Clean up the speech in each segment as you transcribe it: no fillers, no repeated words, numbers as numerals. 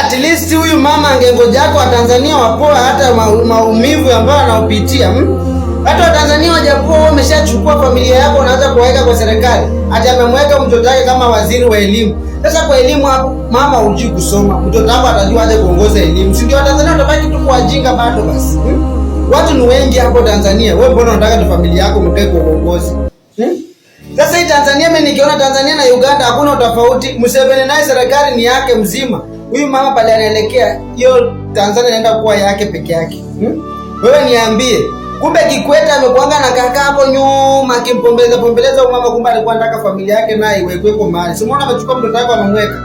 at least huyu mama angengoja kwa Tanzania wapoa hata maumivu ambayo anaopitia. Hata Watanzania wajapoa wameshachukua familia yako unaanza kuweka kwa serikali. Hata amemweka mtoto wake kama waziri wa elimu. Sasa kwa elimu hapo mama hujui kusoma. Mtoto wako atajua aje kuongoza elimu. Si ndio Watanzania watabaki tu kuajinga bado basi. Watu ni wengi hapo Tanzania. Wewe mbona unataka tu familia yako mkae kwa uongozi? Sasa hii Tanzania, mimi nikiona Tanzania na Uganda hakuna tofauti. Museveni naye serikali ni yake mzima. Huyu mama pale anaelekea, hiyo Tanzania inaenda kuwa yake peke yake. Wewe niambie, kumbe Kikwete amekuanga na kaka hapo nyuma pombeleza mama, kumbe alikuwa anataka familia yake naye iwekwe kwa mahali. Simuona amechukua mtoto wake amemweka.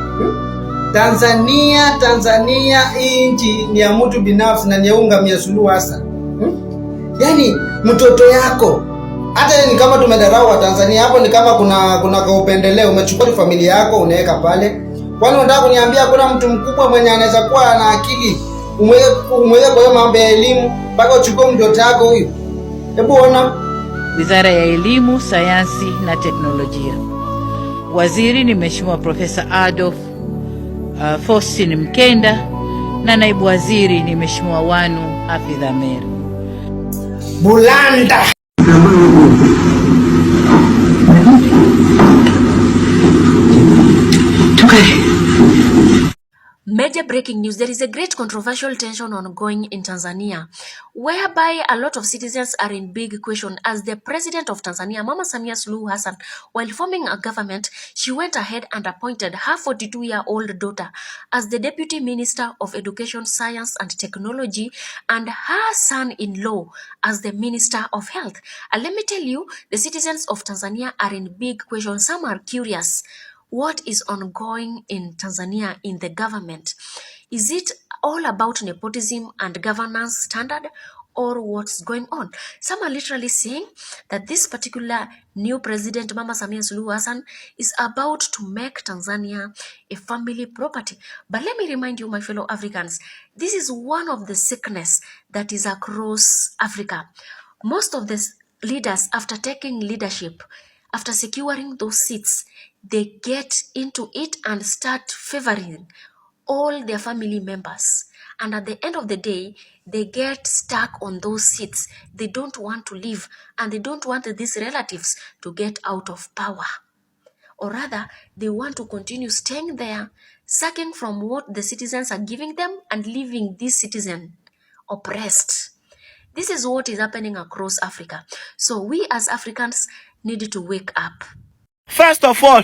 Tanzania inchi ni ya mtu binafsi na nyeunga mia Suluhu hasa. Yaani mtoto yako hata ni kama tumedarau wa Tanzania hapo, ni kama kuna kaupendeleo. Umechukua familia yako unaweka pale. Kwani unataka kuniambia kuna mtu mkubwa mwenye anaweza kuwa na akili umweke kwa hiyo mambo ya elimu mpaka uchukue mtoto wako huyu? Hebu ona. Wizara ya Elimu, Sayansi na Teknolojia. Waziri ni Mheshimiwa Profesa Adolf Faustin Mkenda na naibu waziri ni Mheshimiwa Wanu Hafidh Ameir. Bulanda. Major breaking news. There is a great controversial tension ongoing in Tanzania, whereby a lot of citizens are in big question as the president of Tanzania, Mama Samia Suluhu Hassan, while forming a government, she went ahead and appointed her 42-year-old daughter as the Deputy Minister of Education, Science and Technology and her son-in-law as the Minister of Health. And let me tell you, the citizens of Tanzania are in big question. Some are curious. What is ongoing in Tanzania in the government? Is it all about nepotism and governance standard, or what's going on? Some are literally saying that this particular new president, Mama Samia Suluhu Hassan, is about to make Tanzania a family property. But let me remind you, my fellow Africans, this is one of the sickness that is across Africa. Most of the leaders, after taking leadership, after securing those seats, they get into it and start favoring all their family members. And at the end of the day, they get stuck on those seats. They don't want to leave, and they don't want these relatives to get out of power. Or rather, they want to continue staying there, sucking from what the citizens are giving them and leaving this citizen oppressed. This is what is happening across Africa. So we as Africans need to wake up. First of all,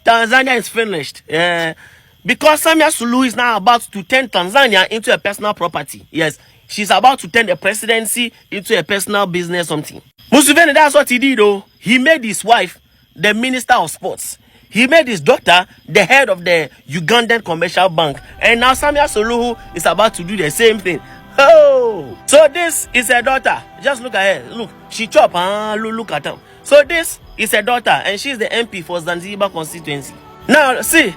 Tanzania is finished. Because Samia Suluhu is now about to turn Tanzania into a personal property. Yes, she's about to turn the presidency into a personal business something. Museveni, that's what he did though. He made his wife the Minister of Sports. He made his daughter the head of the Ugandan Commercial Bank. And now Samia Suluhu is about to do the same thing. Oh, so this is her daughter. Just look at her. Look, she chop. Look at her. So this is her daughter, and she's the MP for Zanzibar constituency. Now, see,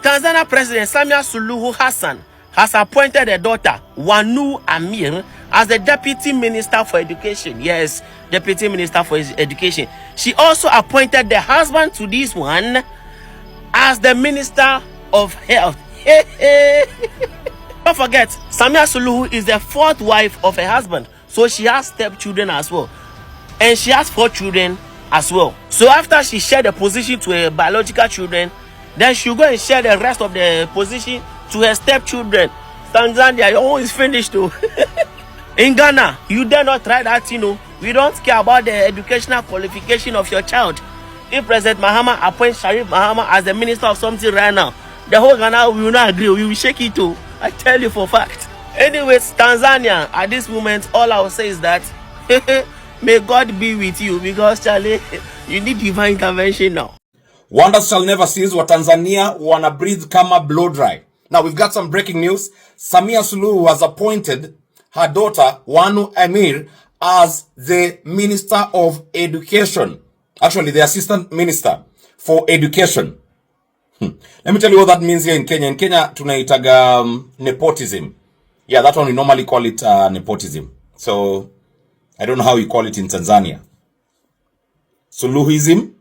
Tanzania President Samia Suluhu Hassan has appointed her daughter, Wanu Amir, as the Deputy Minister for Education. Yes, Deputy Minister for Education. She also appointed the husband to this one as the Minister of Health. Don't forget, Samia Suluhu is the fourth wife of her husband, so she has stepchildren as well. And she has 4 children as well. So after she shared the position to her biological children, then she'll go and share the rest of the position to her stepchildren. Tanzania, your own is finished too. In Ghana, you dare not try that, you know. We don't care about the educational qualification of your child. If President Mahama appoints Sharif Mahama as the minister of something right now, the whole Ghana will not agree. We will shake it too. I tell you for fact. Anyways, Tanzania, at this moment, all I will say is that may God be with you, because Charlie, you need divine intervention now. Wonders shall never cease. What Tanzania wanna breathe kama blow dry. Now we've got some breaking news. Samia Suluhu has appointed her daughter Wanu Amir as the Minister of Education. Actually, the Assistant Minister for Education. Let me tell you what that means here in Kenya. In Kenya, tunaitaga nepotism. Yeah, that one we normally call it nepotism. So I don't know how you call it in Tanzania. Suluhism?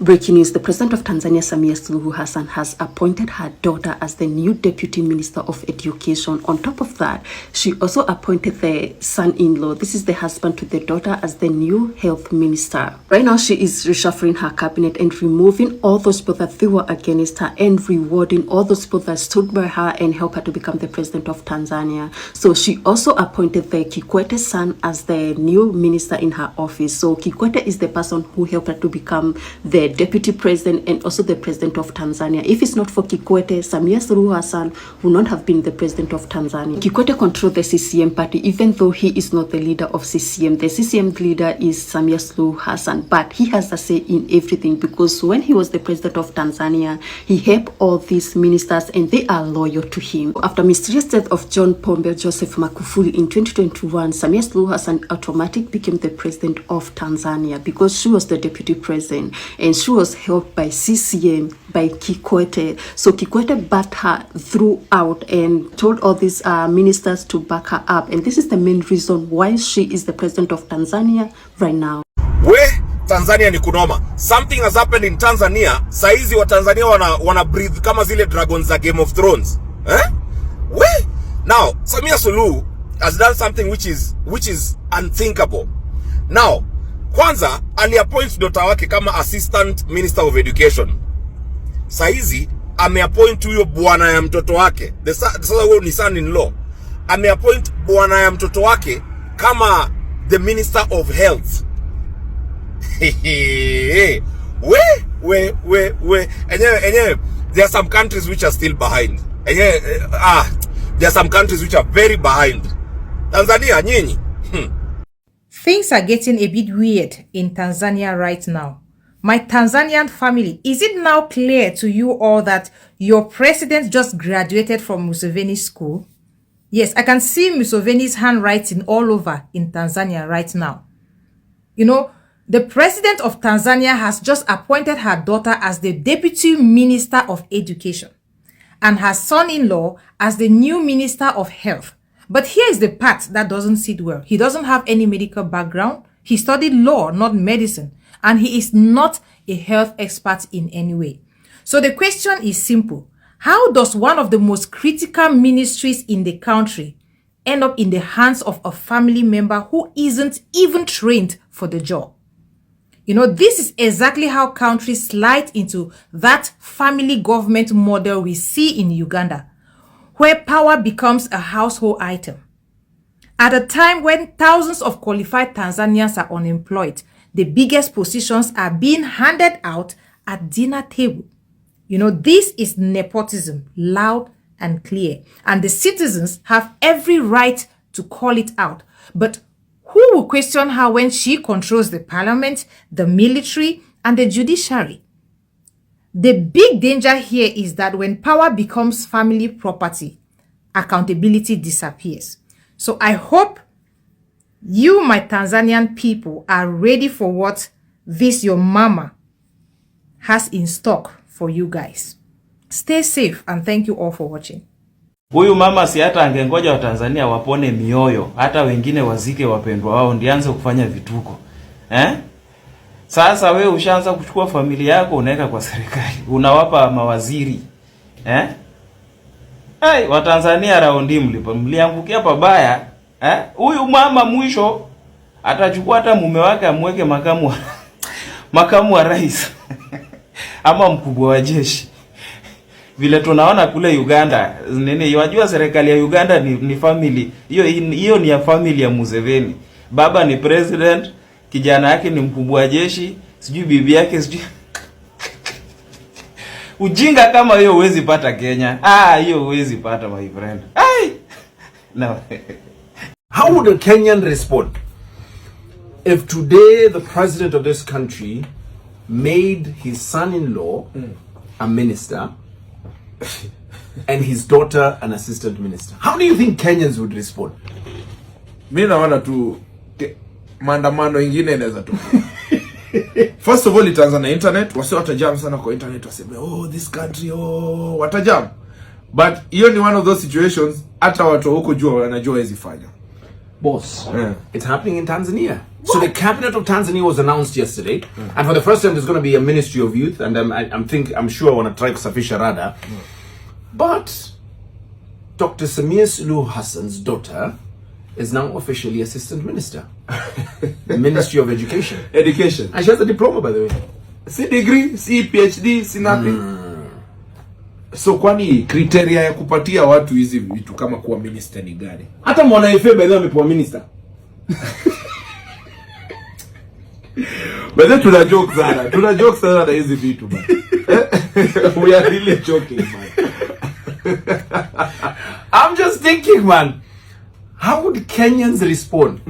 Breaking news, the President of Tanzania, Samia Suluhu Hassan, has appointed her daughter as the new Deputy Minister of Education. On top of that, she also appointed the son-in-law, this is the husband to the daughter, as the new Health Minister. Right now, she is reshuffling her cabinet and removing all those people that they were against her and rewarding all those people that stood by her and helped her to become the President of Tanzania. So she also appointed the Kikwete's son as the new minister in her office. So Kikwete is the person who helped her to become the Deputy President and also the President of Tanzania. If it's not for Kikwete, Samia Suluhu Hassan would not have been the President of Tanzania. Kikwete controls the CCM party, even though he is not the leader of CCM. The CCM leader is Samia Suluhu Hassan, but he has a say in everything because when he was the President of Tanzania, he helped all these ministers and they are loyal to him. After mysterious death of John Pombe Joseph Magufuli in 2021, Samia Suluhu Hassan automatically became the President of Tanzania because she was the Deputy President and she was helped by CCM, by Kikwete. So Kikwete backed her throughout and told all these ministers to back her up. And this is the main reason why she is the President of Tanzania right now. Tanzania ni kunoma. Something has happened in Tanzania. Saizi wa Tanzania wana breathe kama zile dragons za Game of Thrones. Now, Samia Suluhu has done something which is unthinkable. Now, kwanza aliappoint daughter wake kama Assistant Minister of Education. Saizi ameappoint huyo bwana ya mtoto wake. Sasa huyo ni son-in-law. Ameappoint bwana ya mtoto wake kama the Minister of Health. Enyewe, there are some countries which are still behind. There are some countries which are very behind. Tanzania, nyinyi. Things are getting a bit weird in Tanzania right now. My Tanzanian family, is it now clear to you all that your president just graduated from Museveni school? Yes, I can see Museveni's handwriting all over in Tanzania right now. You know, the president of Tanzania has just appointed her daughter as the Deputy Minister of Education and her son-in-law as the new Minister of Health. But here is the part that doesn't sit well. He doesn't have any medical background. He studied law, not medicine. And he is not a health expert in any way. So the question is simple. How does one of the most critical ministries in the country end up in the hands of a family member who isn't even trained for the job? You know, this is exactly how countries slide into that family government model we see in Uganda, where power becomes a household item. At a time when thousands of qualified Tanzanians are unemployed, the biggest positions are being handed out at dinner table. You know, this is nepotism, loud and clear. And the citizens have every right to call it out. But who will question her when she controls the parliament, the military, and the judiciary? The big danger here is that when power becomes family property, accountability disappears. So I hope you, my Tanzanian people, are ready for what this your mama has in stock for you guys. Stay safe and thank you all for watching. Huyu mama si hata angengoja wa Tanzania wapone mioyo, hata wengine wazike wapendwa wao ndianze kufanya vituko. Sasa wewe ushaanza kuchukua familia yako unaweka kwa serikali. Unawapa mawaziri. Wa Tanzania raundi mliangukia pabaya. Huyu mama mwisho atachukua hata mume wake amweke makamu wa rais. Ama mkubwa wa jeshi. Vile tunaona kule Uganda, wajua serikali ya Uganda ni family. Hiyo ni ya family ya Museveni. Baba ni president, kijana yake ni mkubwa wa jeshi, sijui bibi yake sijui. Ujinga kama hiyo huwezi pata Kenya. Hiyo huwezi pata my friend. No. How would a Kenyan respond if today the president of this country made his son-in-law a minister and his daughter an assistant minister? How do you think Kenyans would respond? Mimi naona tu maandamano ingine inaweza tu. First of all, itaanza na internet. Wasi watajam sana kwa internet, waseme this country watajam. But hiyo ni one of those situations hata watu huko jua wanajua hizi fanya. Boss, it's happening in Tanzania. So the cabinet of Tanzania was announced yesterday, and for the first time there's going to be a ministry of youth, and I'm sure I want to try kusafisha rada. But Dr. Samia Suluhu Hassan's daughter is now officially assistant minister, Ministry of Education. Education. And she has a diploma, by the way. Si degree, si PhD, si nothing. So kwani criteria ya kupatia watu hizi vitu kama kuwa minister ni gani? Hata mwana FA by the way amepewa minister. But then tuna joke sana na hizi vitu man. We are really joking man. I'm just thinking man, how would Kenyans respond?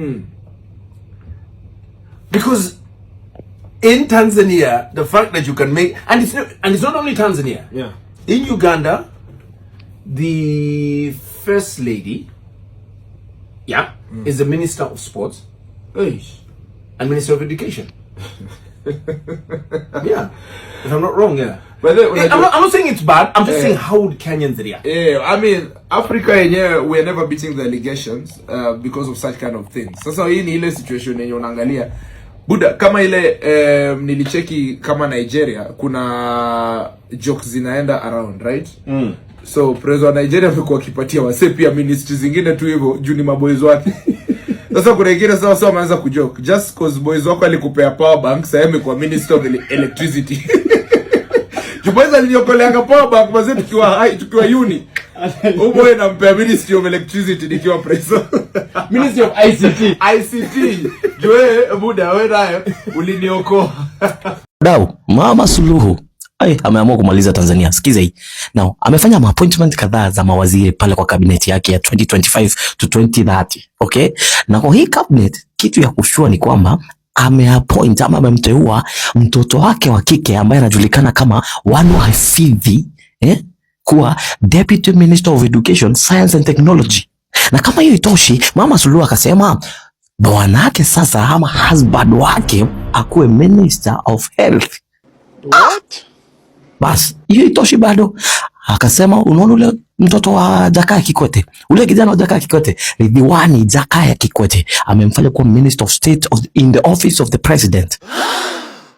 Because in Tanzania, the fact that you can make, and it's not only Tanzania. Yeah. In Uganda, the first lady, is the Minister of Sports and Minister of Education. Yeah, if I'm not wrong, yeah. But then, I'm not saying it's bad. I'm just saying how would Kenyans react? Yeah, I mean, Africa yenyewe we're never beating the allegations because of such kind of things. Sasa hii ni ile situation yenye unaangalia Buda kama ile nilicheki kama Nigeria kuna jokes zinaenda around, right? So president wa Nigeria amekuwa akipatia wase pia ministries zingine tu hivyo juu ni maboys wake. Sasa kuna wengine sasa wameanza kujoke just cause boys wako alikupea power bank sasa amekuwa minister of electricity. Juboys aliniokoleanga power bank maze tukiwa uni. Uboy nampea ministry of electricity nikiwa preso. Ministry of ICT. Joe Buda wewe naye uliniokoa. Dau, Mama Suluhu ameamua kumaliza Tanzania. Sikiza hii. Now, amefanya appointment kadhaa za mawaziri pale kwa cabinet yake ya 2025 to 2030. Okay? Na kwa hii cabinet, kitu ya kushua ni kwamba ameappoint ama amemteua mtoto wake wa kike ambaye anajulikana kama Wanu Hafidhi, kuwa Deputy Minister of Education, Science and Technology. Na kama hiyo itoshi, Mama Suluhu akasema bwanake sasa ama husband wake akuwe Minister of Health. What? Bas, hiyo itoshi bado. Akasema unaona ule mtoto wa Jakaya Kikwete, ule kijana wa Jakaya Kikwete, Ridhiwani Jakaya Kikwete, amemfanya kuwa Minister of State in the office of the President.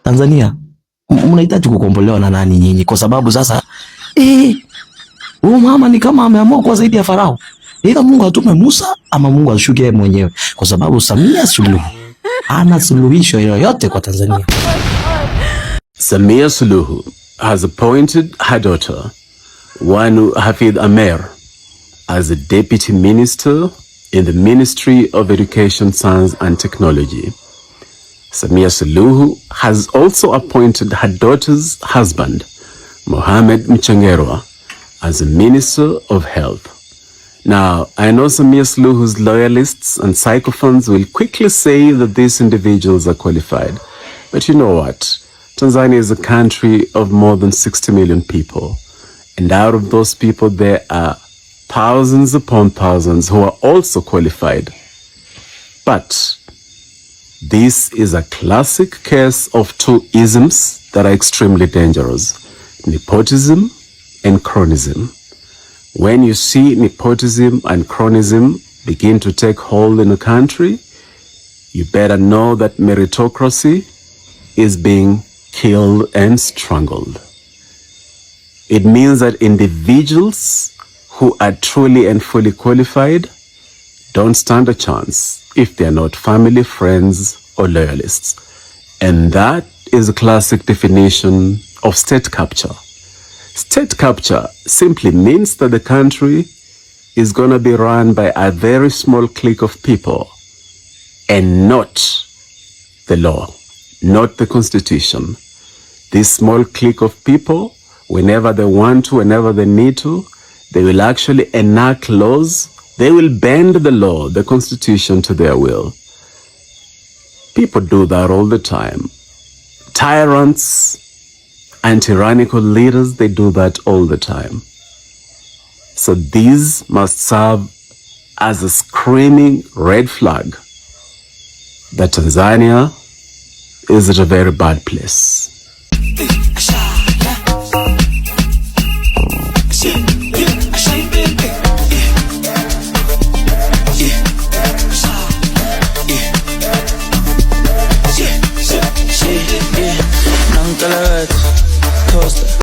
Tanzania, mnahitaji kukombolewa na nani nyinyi? Kwa sababu sasa huyu mama ni kama ameamua kuwa zaidi ya Farao. Ila Mungu atume Musa ama Mungu ashuke mwenyewe, kwa sababu Samia Suluhu ana suluhisho yoyote kwa Tanzania. Samia Suluhu has appointed her daughter, Wanu Hafidh Amer, as a Deputy Minister in the Ministry of Education, Science and Technology. Samia Suluhu has also appointed her daughter's husband, Mohamed Mchengerwa, as a Minister of Health. Now, I know Samia Suluhu's loyalists and sycophants will quickly say that these individuals are qualified. But you know what? Tanzania is a country of more than 60 million people. And out of those people, there are thousands upon thousands who are also qualified. But this is a classic case of two isms that are extremely dangerous: nepotism and cronyism. When you see nepotism and cronyism begin to take hold in a country, you better know that meritocracy is being killed and strangled. It means that individuals who are truly and fully qualified don't stand a chance if they are not family, friends, or loyalists. And that is a classic definition of state capture. State capture simply means that the country is going to be run by a very small clique of people and not the law, not the constitution. This small clique of people, whenever they want to, whenever they need to, they will actually enact laws. They will bend the law, the constitution, to their will. People do that all the time. Tyrants and tyrannical leaders, they do that all the time. So these must serve as a screaming red flag that Tanzania is at a very bad place.